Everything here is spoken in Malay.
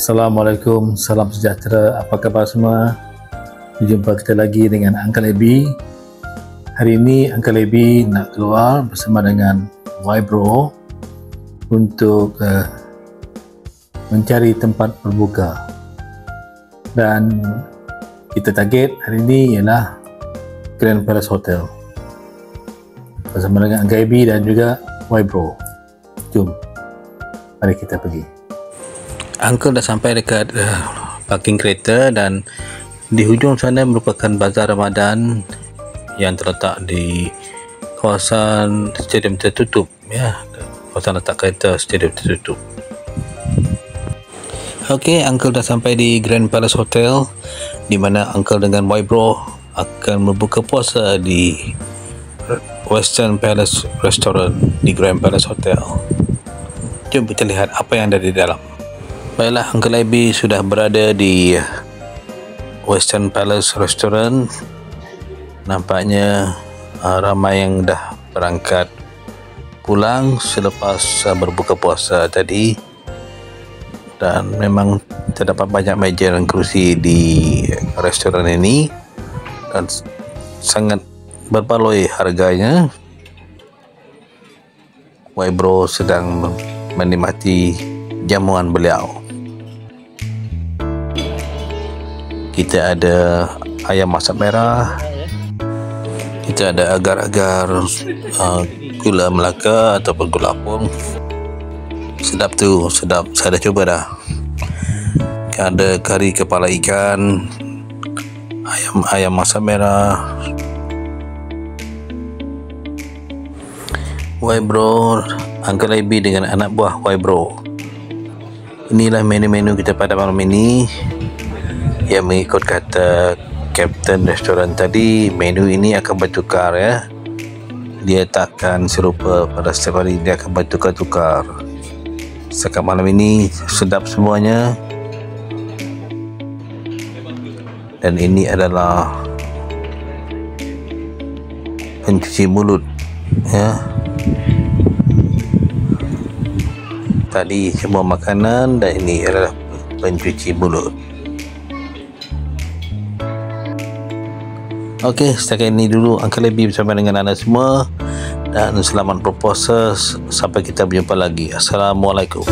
Assalamualaikum, salam sejahtera, apa khabar semua? Jumpa kita lagi dengan Uncle Abi. Hari ini Uncle Abi nak keluar bersama dengan Wybro untuk mencari tempat berbuka, dan kita target hari ini ialah Grand Palace Hotel bersama dengan Uncle Abi dan juga Wybro. Jom, mari kita pergi. Uncle dah sampai dekat parking kereta, dan di hujung sana merupakan bazar Ramadan yang terletak di kawasan stadium tertutup, ya, kawasan letak kereta stadium tertutup. Okey, Uncle dah sampai di Grand Palace Hotel, di mana Uncle dengan Wybro akan berbuka puasa di Western Palace Restaurant di Grand Palace Hotel. Jom kita lihat apa yang ada di dalam. Baiklah, Uncle Abi sudah berada di Western Palace Restaurant. Nampaknya ramai yang dah berangkat pulang selepas berbuka puasa tadi, dan memang terdapat banyak meja dan kerusi di restoran ini dan sangat berbaloi harganya. Wybro sedang menikmati jamuan beliau. Kita ada ayam masak merah, kita ada agar-agar gula Melaka ataupun gula apung. Sedap tu, sedap, saya dah cuba dah. Ada kari kepala ikan, ayam masak merah. Wybro, Uncle Abi dengan anak buah Wybro. Inilah menu-menu kita pada malam ini. Ya, mengikut kata Kapten restoran tadi, menu ini akan bertukar, ya. Dia takkan serupa pada setiap hari, dia akan bertukar-tukar. Setakat malam ini sedap semuanya. Dan ini adalah pencuci mulut, ya. Tadi semua makanan, dan ini adalah pencuci mulut. Okey, setakat ini dulu Uncle Abi bersama dengan anda semua, dan selamat berpuasa sampai kita berjumpa lagi. Assalamualaikum.